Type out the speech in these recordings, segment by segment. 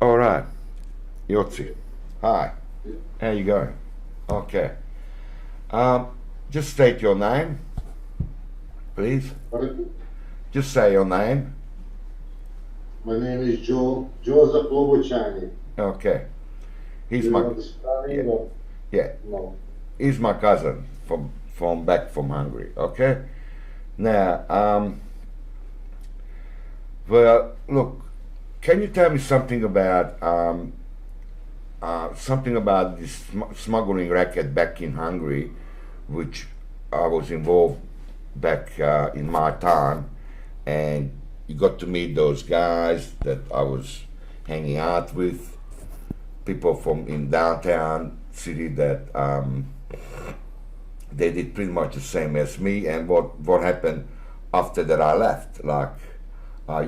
All right, Yotzi. Hi. How you going? Okay. Um, just state your name, please. Pardon? Just say your name. My name is Joseph Lobuchani. Okay. He's Do you my want the spelling yeah or yeah. no? He's my cousin from back from Hungary. Okay. Now, well, look. Can you tell me something about this smuggling racket back in Hungary, which I was involved back in my time, and you got to meet those guys that I was hanging out with, people from in downtown city that they did pretty much the same as me, and what happened after that I left, like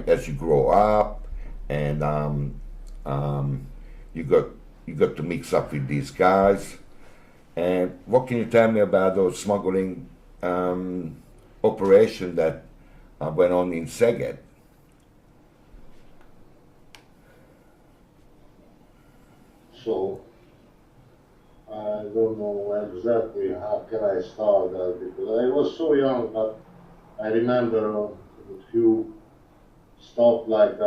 as you grow up, and you got you got to mix up with these guys. And what can you tell me about those smuggling operation that went on in Szeged? So I don't know exactly how can I start that because I was so young, but I remember a few stuff like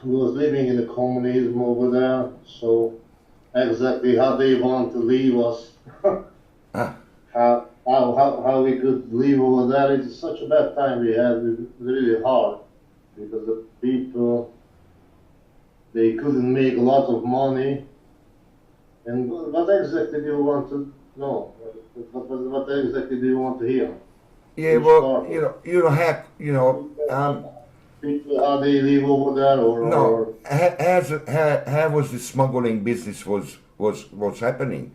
we was living in the communism over there, so exactly how they want to leave us, Ah, how we could live over there. It's such a bad time we had. It was really hard because the people they couldn't make a lot of money. And what exactly do you want to know? What exactly do you want to hear? yeah, Which well, part? you don't have, People, how they live over there, no. or How was the smuggling business was happening?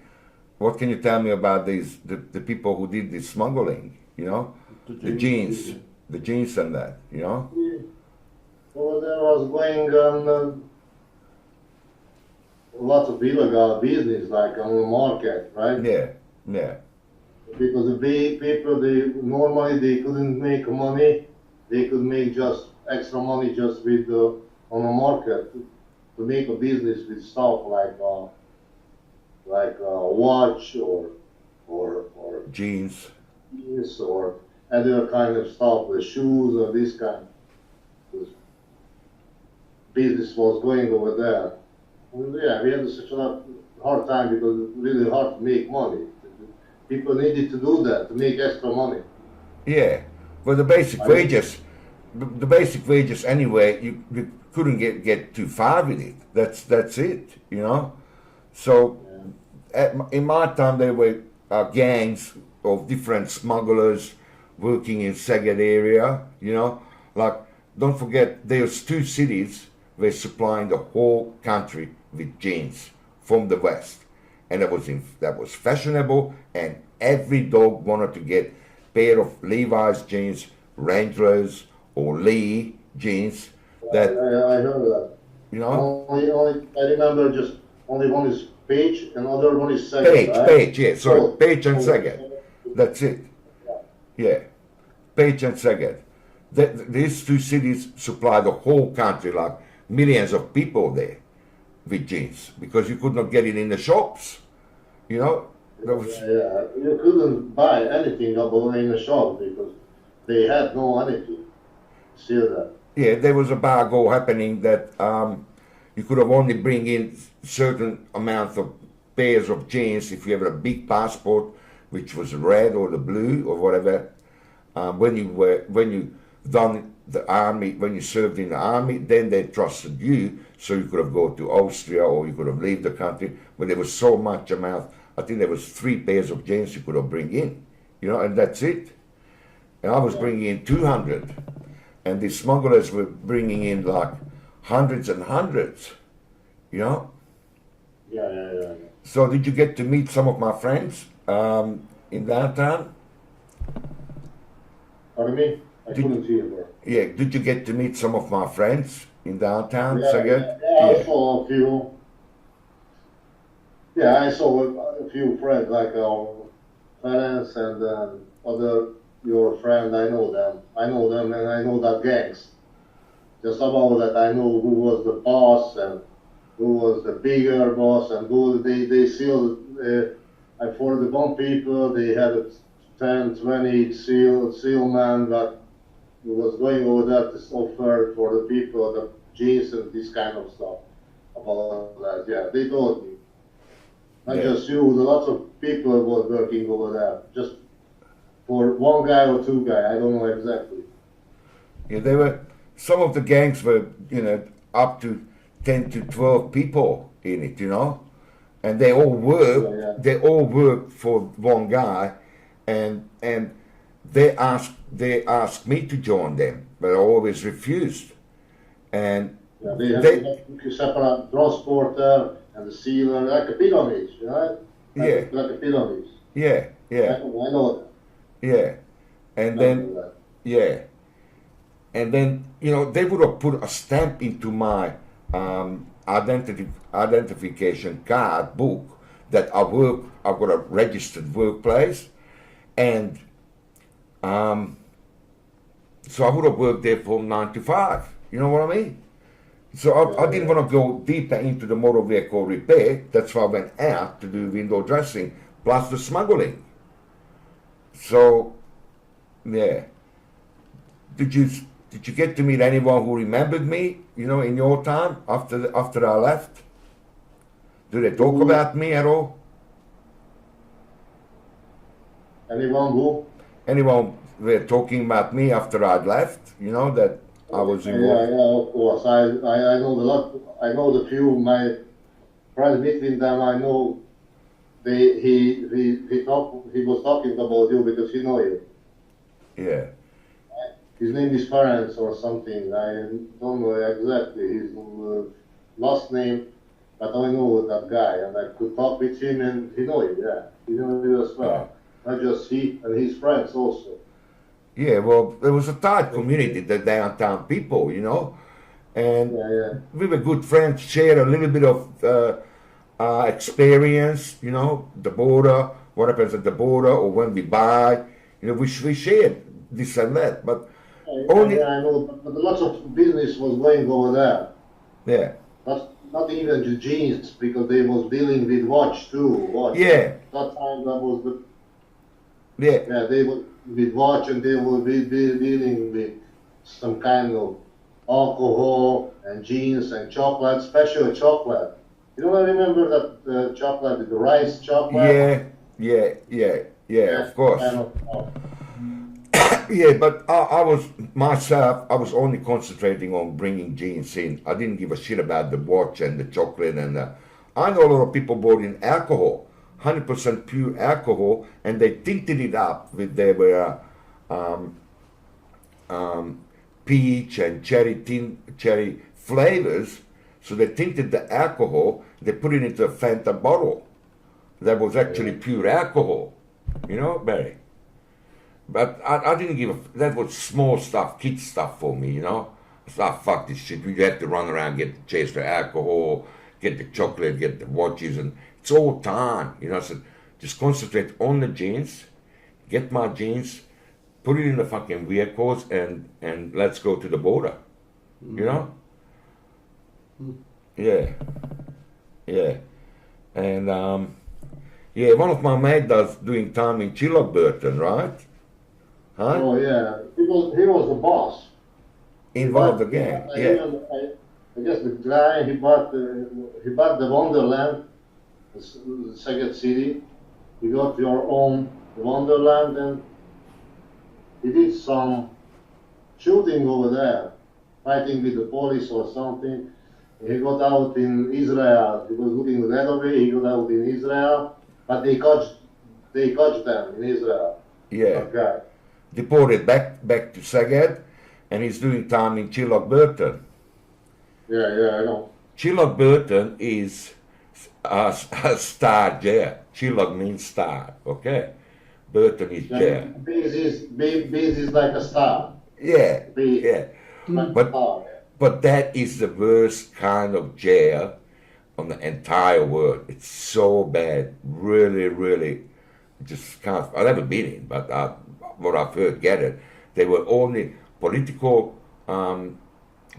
What can you tell me about the people who did the smuggling? to The change. jeans, the jeans and that. Over there was going on lots of illegal business, like on the market, right? Yeah, yeah, Because the big people, they normally they couldn't make money. They could make just extra money just with on the market to make a business with stuff like watch or jeans. jeans or other kind of stuff, the shoes or this kind. This business was going over there. And yeah, we had such a hard time because it's really hard to make money. People needed to do that to make extra money. Yeah, but the basic I mean, wages, the basic wages anyway. You couldn't get too far with it. That's it. So yeah, in my time, there were gangs of different smugglers working in Szeged area. Like don't forget, there's two cities were supplying the whole country with jeans from the west, and that was fashionable, and every dog wanted to get pair of Levi's jeans, Wranglers or Lee jeans. That I heard that. you know, Only I remember just only one is Page and other one is second, Page, right? Page, yeah, sorry, So, Page and so Szeged. That's it. yeah, Yeah, Page and Szeged. These two cities supply the whole country, like millions of people there with jeans, because you could not get it in the shops. You know, there was, yeah. You couldn't buy anything above in the shop because they had no anything. See that? yeah, there was a bargo happening that you could have only bring in certain amount of pairs of jeans if you have a big passport, which was red or the blue or whatever. When you done the army, when you served in the army, then they trusted you, so you could have go to Austria or you could have leave the country. But there was so much amount. I think there was 3 pairs of jeans you could have bring in, and that's it. And I was Yeah, bringing in 200, and the smugglers were bringing in like hundreds and hundreds. yeah. So did you get to meet some of my friends in downtown? Pardon me? I Did, couldn't hear that. yeah, did you get to meet some of my friends in downtown, Yeah, Szeged? yeah. I Yeah. saw a few. Yeah, I saw a few friends like parents and other your friend. I know them. I know them, and I know that gangs. just about that I know who was the boss and who was the bigger boss and who they still, for the bomb people, they had a 10, 20 SEAL man that was going over there to offer for the people the jeans and this kind of stuff about that. Yeah, they told me. Not just you, lots of people were working over there, just for one guy or two guys, I don't know exactly. Yeah, they were, some of the gangs were, up to 10 to 12 people in it, and they all worked for one guy, and they asked me to join them, but I always refused. And they had a separate transporter and the sealer, like a pyramid, right? Like a pyramid. Yeah. I know that. Yeah, and then they would have put a stamp into my identification card book that I've got a registered workplace, and so I would have worked there from 9 to 5. You know what I mean? So I didn't want to go deeper into the motor vehicle repair. That's why I went out to do window dressing plus the smuggling. So, yeah. Did you get to meet anyone who remembered me, in your time after I left? Do they talk about me at all? Anyone who? Anyone were talking about me after I'd left, that I was involved? Yeah, of course. I know a lot. I know the few, my friends between them, I know he was talking about you because he know you. Yeah. His name is Ferenc or something. I don't know exactly his last name, but I know that guy, and I could talk with him, and he know you. Yeah, he know you as well. Not just he and his friends also. Yeah, well, there was a tight community, the downtown people, and we were good friends, shared a little bit of experience, the border, what happens at the border, or when we buy, we shared this and that, but only... Yeah, I know, but lots of business was going over there. Yeah. Not even the jeans, because they was dealing with watch too. Watch. Yeah. That time that was the... Yeah. Yeah, they were with watch and they were dealing with some kind of alcohol and jeans and chocolate, special chocolate. You don't remember that chocolate with the rice chocolate? Yeah, of course. Yeah, but I was only concentrating on bringing jeans in. I didn't give a shit about the watch and the chocolate and I know a lot of people bought in alcohol, 100% pure alcohol, and they tinted it up with their peach and cherry flavors. So they tinted the alcohol, they put it into a Fanta bottle. That was actually pure alcohol, Barry. But I didn't that was small stuff, kid stuff for me, It's like, fuck this shit. You have to run around, chase the alcohol, get the chocolate, get the watches, and it's all time, So just concentrate on the jeans, get my jeans, put it in the fucking vehicles, and let's go to the border, Yeah. And, one of my mates does doing time in Burton, right? Huh? Oh yeah, he was the boss. Involved again, yeah. I guess the guy he bought the Wonderland, the second city. You got your own Wonderland, and he did some shooting over there, fighting with the police or something. He got out in Israel. He was looking the other way. He got out in Israel, but they caught them in Israel. Yeah. Okay. Deported back to Szeged, and he's doing time in Burton. Yeah, I know. Burton is a star jail. Chillag means star, okay? Burton is jail. Base is like a star. Yeah, yeah. But that is the worst kind of jail on the entire world. It's so bad. Really, really, just can't. I've never been in, but what I've heard, get it. They were only political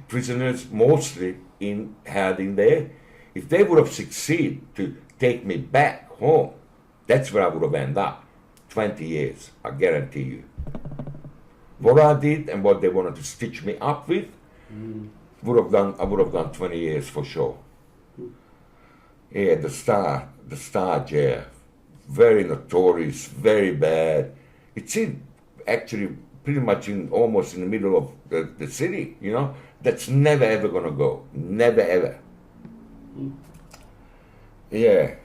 prisoners mostly had in there. If they would have succeeded to take me back home, that's where I would have ended up. 20 years, I guarantee you. What I did and what they wanted to stitch me up with, I would have done 20 years for sure. Yeah, the Star jail, very notorious, very bad. It's actually pretty much almost in the middle of the city, you know. That's never ever gonna go, never ever. Yeah,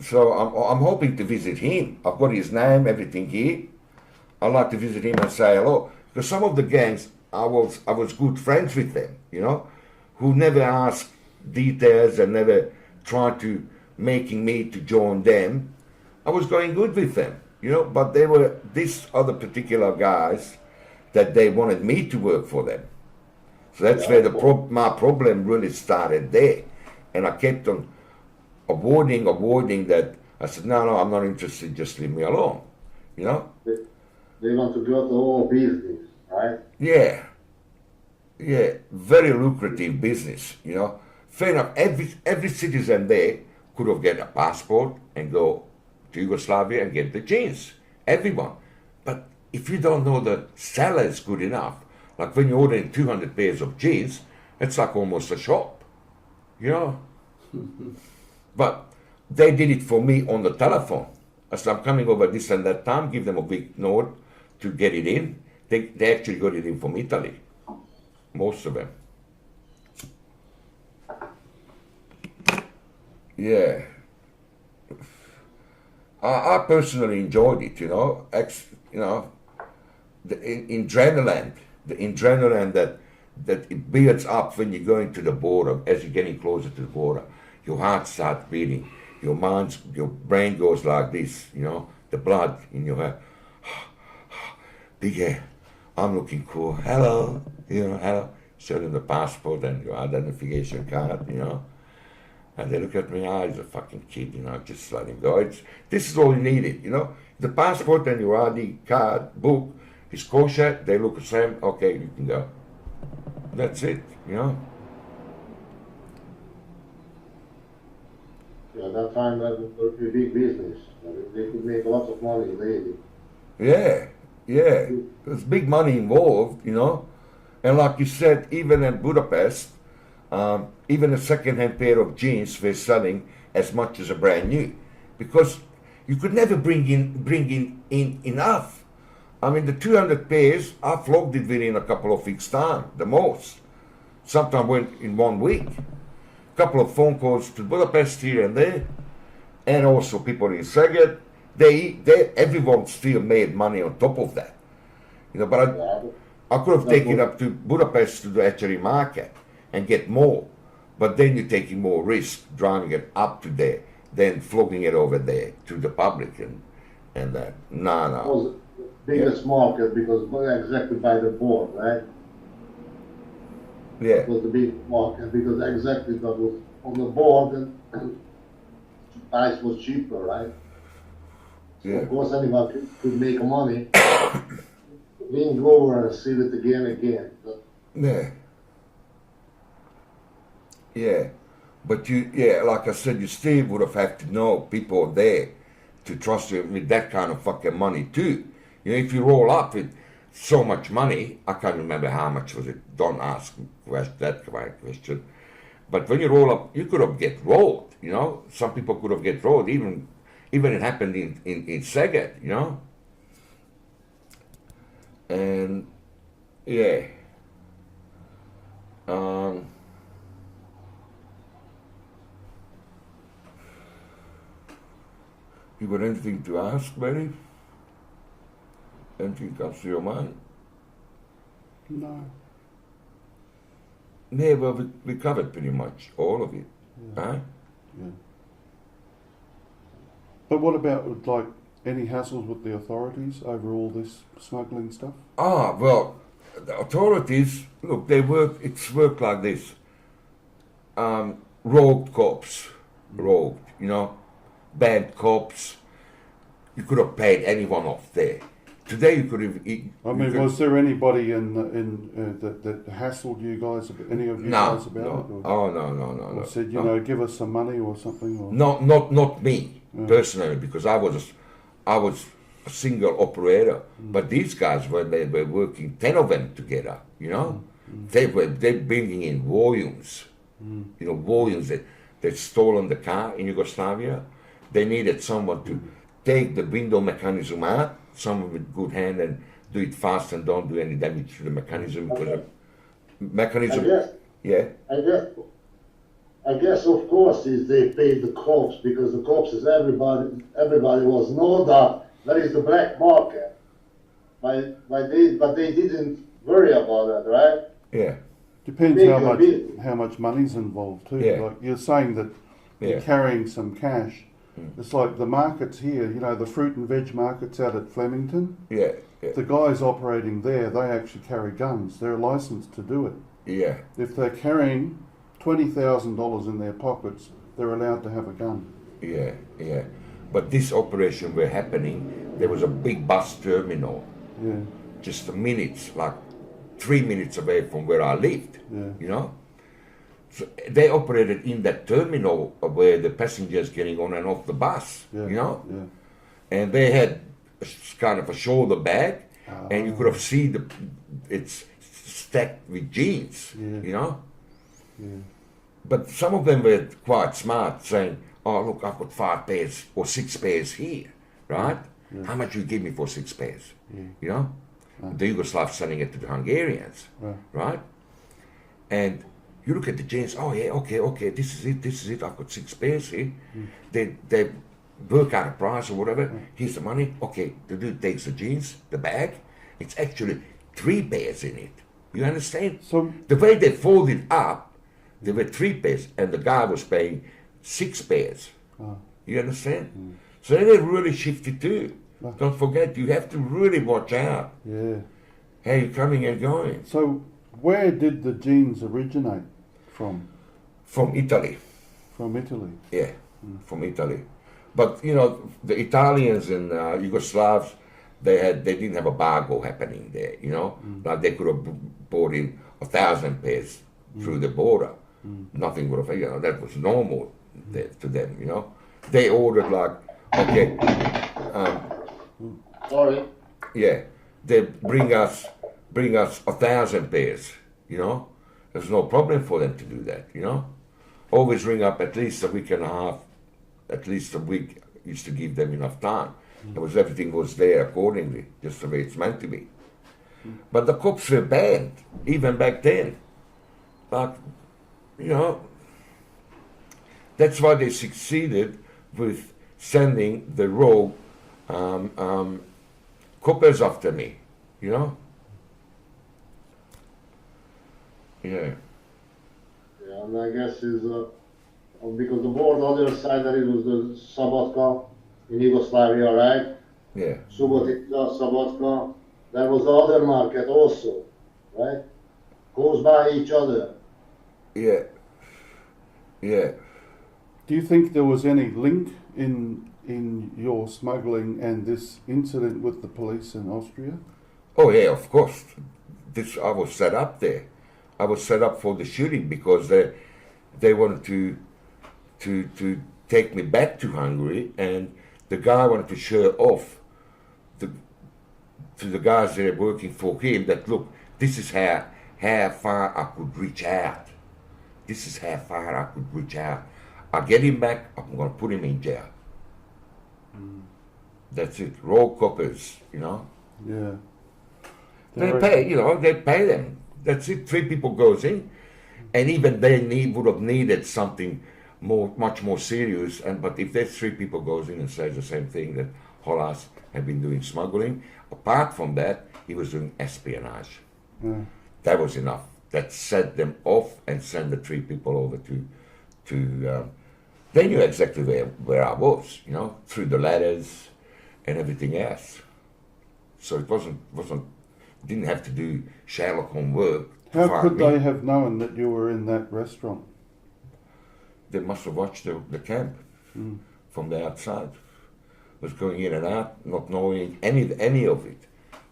so I'm hoping to visit him. I've got his name, everything here. I'd like to visit him and say hello. Because some of the gangs, I was good friends with them, you know, who never asked details and never tried to making me to join them. I was going good with them, you know, but they were these other particular guys that they wanted me to work for them. So that's where my problem really started there. And I kept on avoiding that. I said, no, I'm not interested, just leave me alone, you know. They want to go to all business, right? Yeah, very lucrative business, you know. Fair enough, every citizen there could have get a passport and go to Yugoslavia and get the jeans, everyone. But if you don't know the seller is good enough, like when you're ordering 200 pairs of jeans, it's like almost a shop, you know. But they did it for me on the telephone. I said, I'm coming over this and that time, give them a big note to get it in. They actually got it in from Italy, most of them. Yeah. I personally enjoyed it, you know. The adrenaline that it builds up when you're going to the border, as you're getting closer to the border. Your heart starts beating, your brain goes like this, you know, the blood in your head. Big hair, I'm looking cool, hello, you know, hello. Show them the passport and your identification card, you know. And they look at me, he's a fucking kid, you know, just let him go. This is all you needed, you know. The passport and your ID card, book, is kosher, they look the same, okay, you can go. That's it, you know. Yeah, that time that was a big business. They could make lots of money later. Yeah. There's big money involved, you know. And like you said, even in Budapest, even a second-hand pair of jeans were selling as much as a brand new, because you could never bring in enough. I mean, the 200 pairs, I flogged it within a couple of weeks' time, the most. Sometimes went in 1 week. A couple of phone calls to Budapest here and there, and also people in Szeged. Everyone still made money on top of that, you know. But I could have taken up to Budapest to the actually market and get more, but then you're taking more risk driving it up to there, then flogging it over there to the public and that. No. It was the biggest market because exactly by the board, right? Yeah. It was the big market because exactly that was on the board and price was cheaper, right? So Yeah. of course anyone could make money. Didn't go over and see it again and again. But Yeah. But like I said, you still would have had to know people there to trust you with that kind of fucking money too. You know, if you roll up with so much money, I can't remember how much was it. Don't ask that question. But when you roll up, you could have get rolled. You know, some people could have get rolled. Even it happened in Szeged. You know, and yeah. You got anything to ask, Mary? Anything comes to your mind? No. Yeah, well, we covered pretty much all of it, right? Yeah. But what about like any hassles with the authorities over all this smuggling stuff? Well, the authorities, look, it's worked like this. Rogue cops, you know, bad cops. You could have paid anyone off there. Today you could have. I mean, was there anybody that hassled you guys? Any of you guys about it? Or, Oh no. or said, you know, give us some money or something? Or? No, not me personally, because I was a single operator. But these guys, when they were working, 10 of them together, you know, they're bringing in volumes, you know, volumes that they'd stolen the car in Yugoslavia. They needed someone to take the window mechanism out, someone with good hand, and do it fast and don't do any damage to the mechanism, because the mechanism. I guess of course is they paid the cops, because the cops is everybody was know that there is the black market, but they didn't worry about that, right? Yeah. Depends how much money's involved too. Yeah. Like you're saying that you're carrying some cash. It's like the markets here, you know, the fruit and veg markets out at Flemington. Yeah. The guys operating there, they actually carry guns. They're licensed to do it. Yeah. If they're carrying $20,000 in their pockets, they're allowed to have a gun. Yeah. But this operation were happening, there was a big bus terminal. Yeah. Just minutes, like 3 minutes away from where I lived. Yeah. You know? So they operated in that terminal where the passengers getting on and off the bus, you know? Yeah. And they had kind of a shoulder bag, and you could have seen it's stacked with jeans, you know? Yeah. But some of them were quite smart, saying, oh, look, I've got 5 pairs or 6 pairs here, right? Yeah. How much you give me for 6 pairs? You know? The Yugoslavs selling it to the Hungarians, right? And you look at the jeans, oh yeah, okay, this is it, I've got 6 pairs here. They work out a price or whatever, here's the money, okay, the dude takes the jeans, the bag, it's actually 3 pairs in it. You understand? So the way they folded up, there were 3 pairs, and the guy was paying 6 pairs. You understand? So they really shifted too. Don't forget, you have to really watch out. Yeah. How you're coming and going. So where did the jeans originate from? From Italy. From Italy. Yeah, from Italy. But you know, the Italians and Yugoslavs, they didn't have a bargo happening there. You know, like they could have brought in 1,000 pairs through the border. Nothing would have, you know, that was normal there to them. You know, they ordered like, okay, Sorry. yeah, they bring us 1,000 pairs. You know, there's no problem for them to do that. You know, always ring up at least a week and a half, at least a week, used to give them enough time. Everything was there accordingly, just the way it's meant to be. But the cops were bad, even back then. But, you know, that's why they succeeded with sending the rogue coppers after me, you know? Yeah. Yeah, and I guess is because the board on the other side that it was the Sabatka in Yugoslavia, right? Yeah. Subotica, Sabatka. There was the other market also, right? Goes by each other. Yeah. Yeah. Do you think there was any link in your smuggling and this incident with the police in Austria? Oh yeah, of course. I was set up there. I was set up for the shooting because they wanted to take me back to Hungary, and the guy wanted to show off to the guys that are working for him that, look, this is how far I could reach out. This is how far I could reach out. I get him back, I'm going to put him in jail. That's it. Raw coppers, you know. Yeah. They pay them. That's it. 3 people goes in, and even they would have needed something much more serious. But if there's 3 people goes in and says the same thing, that Halasz had been doing smuggling, apart from that, he was doing espionage. Yeah. That was enough. That set them off and sent the 3 people over to they knew exactly where I was, you know, through the letters and everything else. So it didn't have to do Sherlock Holmes work. How could they have known that you were in that restaurant? They must have watched the camp from the outside. Was going in and out, not knowing any of it.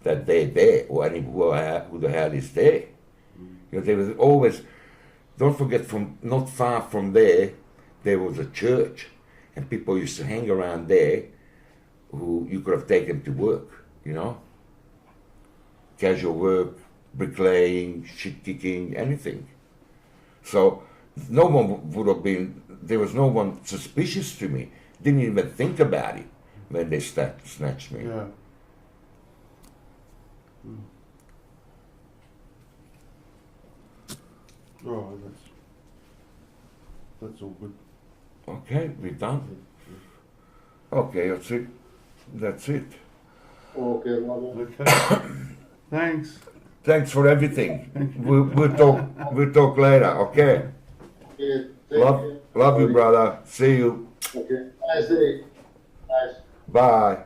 that they're there, or who the hell is there. You know, there was always, don't forget, from not far from there was a church, and people used to hang around there who you could have taken to work, you know? Casual work, bricklaying, shit kicking, anything. So no one would have been, there was no one suspicious to me. Didn't even think about it when they snatched me. Yeah. Right, that's all good. Okay, we're done. Okay, that's it. That's it. Okay, brother. Okay. Thanks. Thanks for everything. We'll talk later. Okay. Okay, thank you. Love you, brother. See you. Okay, nice day. Nice. Bye.